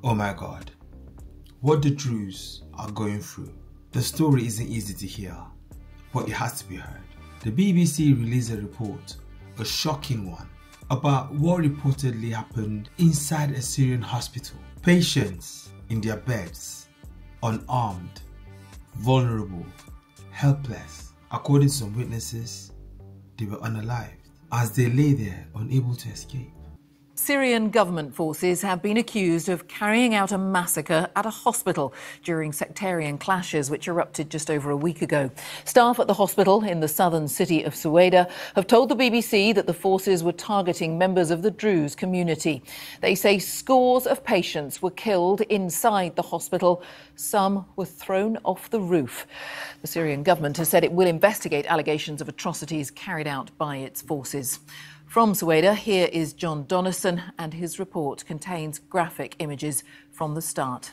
Oh my God, what the DRUZE are going through. The story isn't easy to hear, but it has to be heard. The BBC released a report, a shocking one, about what reportedly happened inside a Syrian hospital. Patients in their beds, unarmed, vulnerable, helpless. According to some witnesses, they were unalived as they lay there unable to escape. Syrian government forces have been accused of carrying out a massacre at a hospital during sectarian clashes which erupted just over a week ago. Staff at the hospital in the southern city of Syrian have told the BBC that the forces were targeting members of the DRUZE community. They say scores of patients were killed inside the hospital. Some were thrown off the roof. The Syrian government has said it will investigate allegations of atrocities carried out by its forces. From Syrian, here is John Donnison, and his report contains graphic images from the start.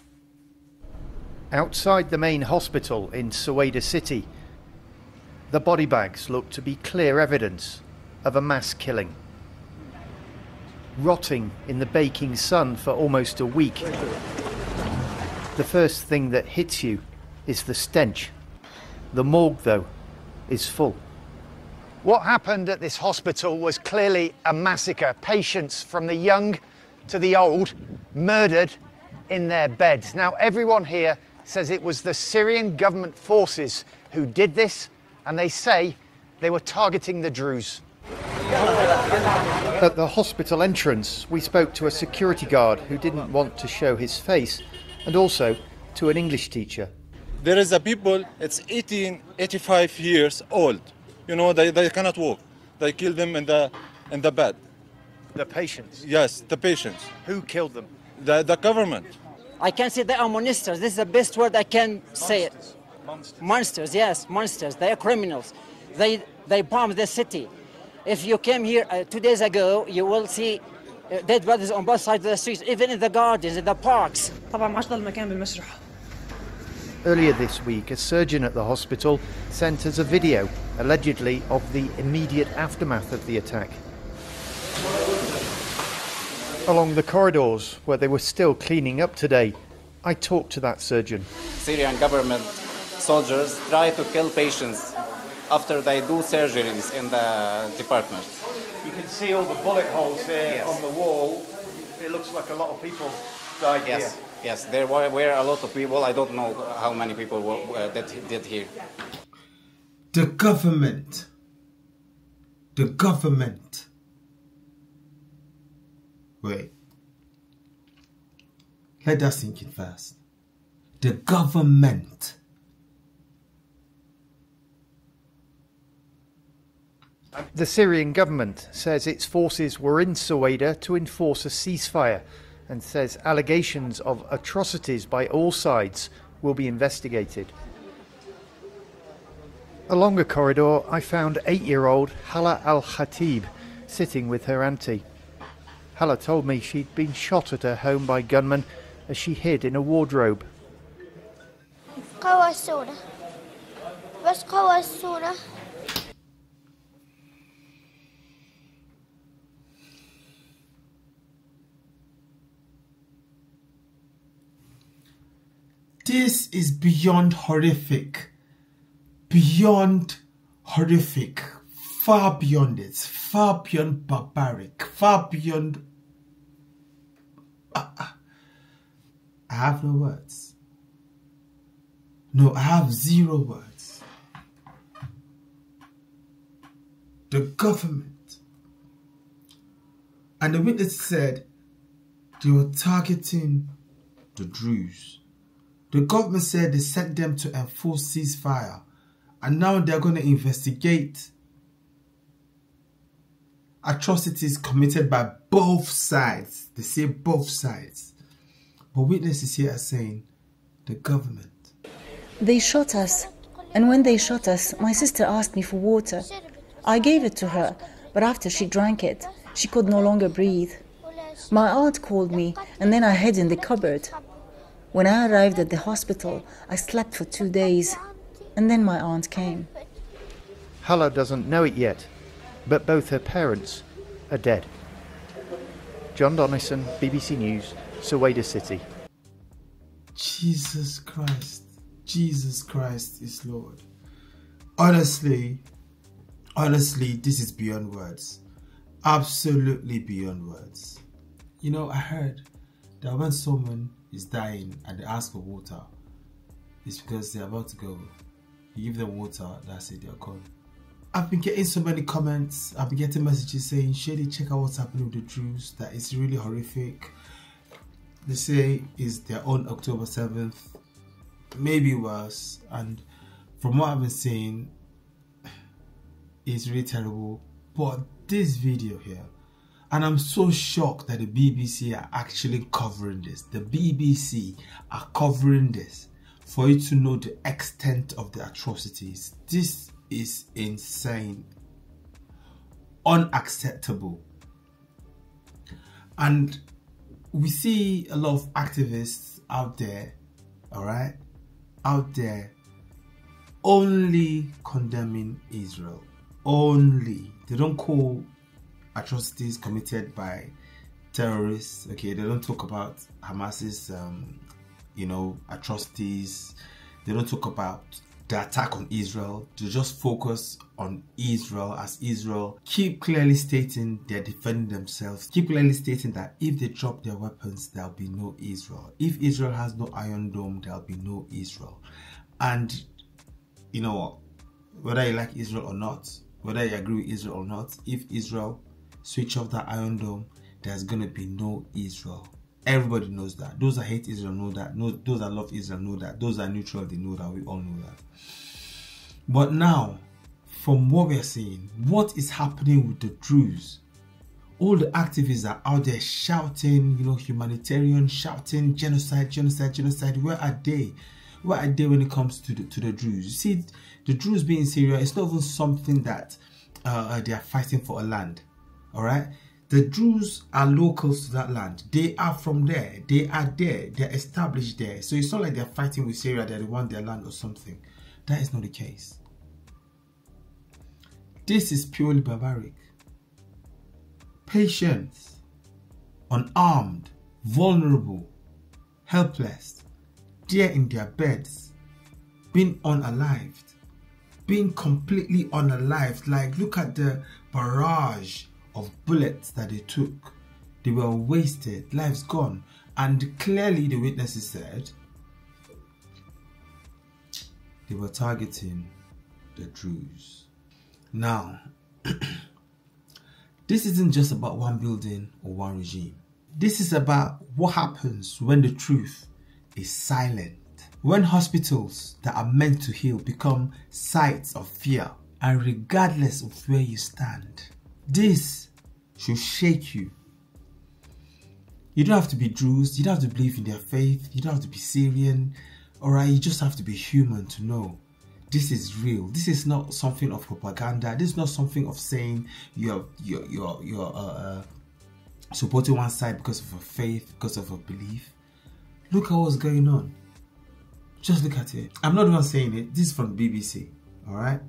Outside the main hospital in Syrian city, the body bags look to be clear evidence of a mass killing. Rotting in the baking sun for almost a week. The first thing that hits you is the stench. The morgue, though, is full. What happened at this hospital was clearly a massacre. Patients from the young to the old murdered in their beds. Now, everyone here says it was the Syrian government forces who did this, and they say they were targeting the DRUZE. At the hospital entrance, we spoke to a security guard who didn't want to show his face, and also to an English teacher. There is a people, it's 85 years old. You know, they cannot walk. They kill them in the bed. The patients? Yes, the patients. Who killed them? The government. I can say they are monsters. This is the best word I can say it. Monsters, yes, monsters. They are criminals. They bombed the city. If you came here 2 days ago, you will see dead bodies on both sides of the streets, even in the gardens, in the parks. Earlier this week, a surgeon at the hospital sent us a video, allegedly of the immediate aftermath of the attack. Along the corridors, where they were still cleaning up today, I talked to that surgeon. Syrian government soldiers try to kill patients after they do surgeries in the department. You can see all the bullet holes there on the wall. It looks like a lot of people died here. Yes, there were a lot of people. I don't know how many people that did here. The government. Wait. Let that sink in first. The government. The Syrian government says its forces were in Syrian to enforce a ceasefire, and says allegations of atrocities by all sides will be investigated. Along a corridor, I found 8-year-old Hala al-Khatib sitting with her auntie. Hala told me she'd been shot at her home by gunmen as she hid in a wardrobe. This is beyond horrific. Beyond horrific. Far beyond it. Far beyond barbaric. Far beyond... I have no words. No, I have 0 words. The government. And the witness said they were targeting the DRUZE. The government said they sent them to enforce ceasefire, and now they're going to investigate atrocities committed by both sides. They say both sides. But witnesses here are saying the government. They shot us, and when they shot us, my sister asked me for water. I gave it to her, but after she drank it, she could no longer breathe. My aunt called me, and then I hid in the cupboard. When I arrived at the hospital, I slept for 2 days, and then my aunt came. Hala doesn't know it yet, but both her parents are dead. John Donnison, BBC News, Syrian City. Jesus Christ. Jesus Christ is Lord. Honestly, this is beyond words. Absolutely beyond words. You know, I heard that when someone is dying and they ask for water, it's because they're about to go. You give them water, that's it, they're gone. I've been getting so many comments. I've been getting messages saying, Shady, check out what's happening with the DRUZE. That is really horrific. They say it's their own October 7th. Maybe worse. And from what I've been seeing, it's really terrible. But this video here, and I'm so shocked that the BBC are actually covering this. The BBC are covering this for you to know the extent of the atrocities. This is insane, unacceptable. And we see a lot of activists out there, alright, out there only condemning Israel. Only. They don't call atrocities committed by terrorists, okay? They don't talk about Hamas's you know, atrocities. They don't talk about the attack on Israel. They just focus on Israel, as Israel keep clearly stating they're defending themselves, keep clearly stating that if they drop their weapons, there'll be no Israel. If Israel has no Iron Dome, there'll be no Israel. And you know what, whether you like Israel or not, whether you agree with Israel or not, if Israel switch off that Iron Dome, there's gonna be no Israel. Everybody knows that. Those that hate Israel know that. Those that love Israel know that. Those that are neutral, they know that. We all know that. But now, from what we are seeing, what is happening with the DRUZE? All the activists are out there shouting, you know, humanitarian, shouting genocide, genocide, genocide. Where are they? Where are they when it comes to the DRUZE? You see, the DRUZE being in Syria, it's not even something that they are fighting for a land. All right? The DRUZE are locals to that land. They are from there. They are there. They're established there. So it's not like they're fighting with Syria that they want their land or something. That is not the case. This is purely barbaric. Patients, unarmed, vulnerable, helpless, there in their beds, being unalived, being completely unalived. Like, look at the barrage of bullets that they took. They were wasted, lives gone. And clearly the witnesses said they were targeting the DRUZE. Now, this isn't just about one building or one regime. This is about what happens when the truth is silent. When hospitals that are meant to heal become sites of fear, and regardless of where you stand. This should shake you. You don't have to be DRUZE, you don't have to believe in their faith, you don't have to be Syrian, alright? You just have to be human to know this is real. This is not something of propaganda. This is not something of saying you're supporting one side because of a faith, because of a belief. Look at what's going on. Just look at it. I'm not the one saying it. This is from the BBC, alright?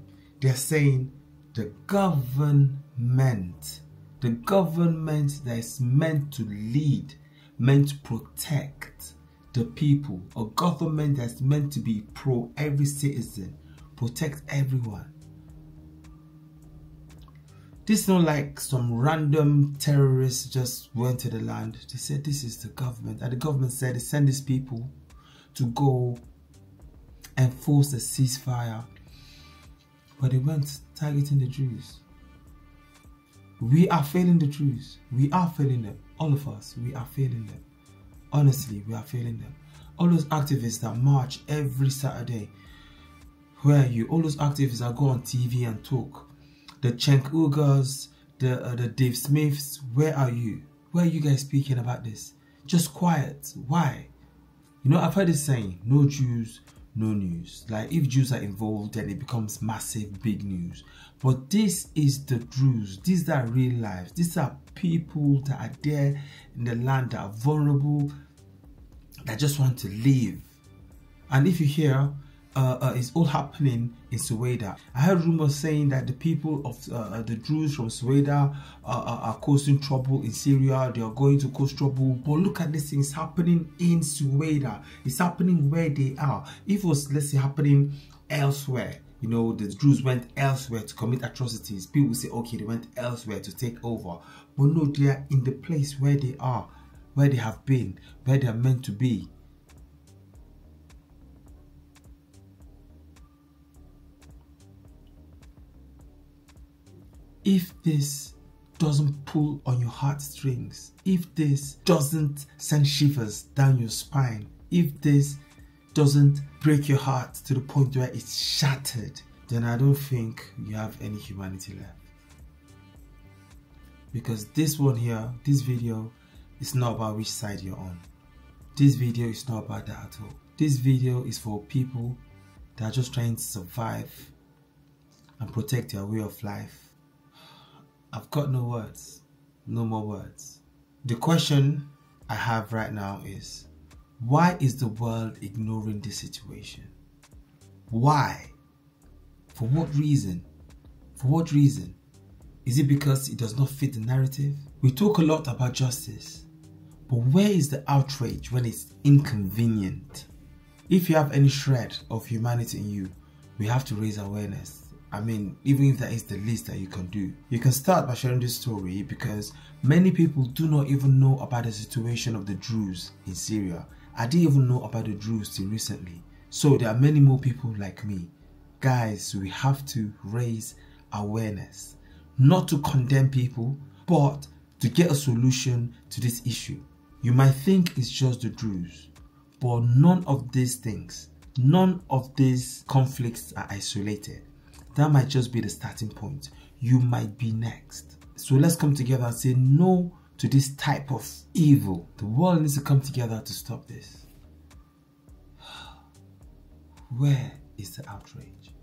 They're saying the government that is meant to lead, meant to protect the people, a government that's meant to be pro every citizen, protect everyone. This is not like some random terrorists just went to the land. They said this is the government, and the government said they send these people to go enforce a ceasefire, but they weren't targeting the DRUZE. We are failing the DRUZE. We are failing them. All of us, we are failing them. Honestly, we are failing them. All those activists that march every Saturday, where are you? All those activists that go on TV and talk. The Cenk Uyghurs, the Dave Smiths, where are you? Where are you guys speaking about this? Just quiet. Why? You know, I've heard this saying, no Jews, no news. Like, if Jews are involved, then it becomes massive, big news. But this is the DRUZE. These are real lives. These are people that are there in the land, that are vulnerable, that just want to live. And if you hear It's all happening in Syrian. I heard rumors saying that the people of the DRUZE from Syrian are causing trouble in Syria. They are going to cause trouble. But look at this thing. It's happening in Syrian. It's happening where they are. If it was, let's say, happening elsewhere, you know, the DRUZE went elsewhere to commit atrocities, people would say, okay, they went elsewhere to take over. But no, they are in the place where they are, where they have been, where they are meant to be. If this doesn't pull on your heartstrings, if this doesn't send shivers down your spine, if this doesn't break your heart to the point where it's shattered, then I don't think you have any humanity left. Because this one here, this video, is not about which side you're on. This video is not about that at all. This video is for people that are just trying to survive and protect their way of life. I've got no words, no more words. The question I have right now is, why is the world ignoring this situation? Why? For what reason? For what reason? Is it because it does not fit the narrative? We talk a lot about justice, but where is the outrage when it's inconvenient? If you have any shred of humanity in you, we have to raise awareness. I mean, even if that is the least that you can do. You can start by sharing this story because many people do not even know about the situation of the DRUZE in Syria. I didn't even know about the DRUZE till recently. So there are many more people like me. Guys, we have to raise awareness. Not to condemn people, but to get a solution to this issue. You might think it's just the DRUZE, but none of these things, none of these conflicts are isolated. That might just be the starting point. You might be next. So let's come together and say no to this type of evil. The world needs to come together to stop this. Where is the outrage?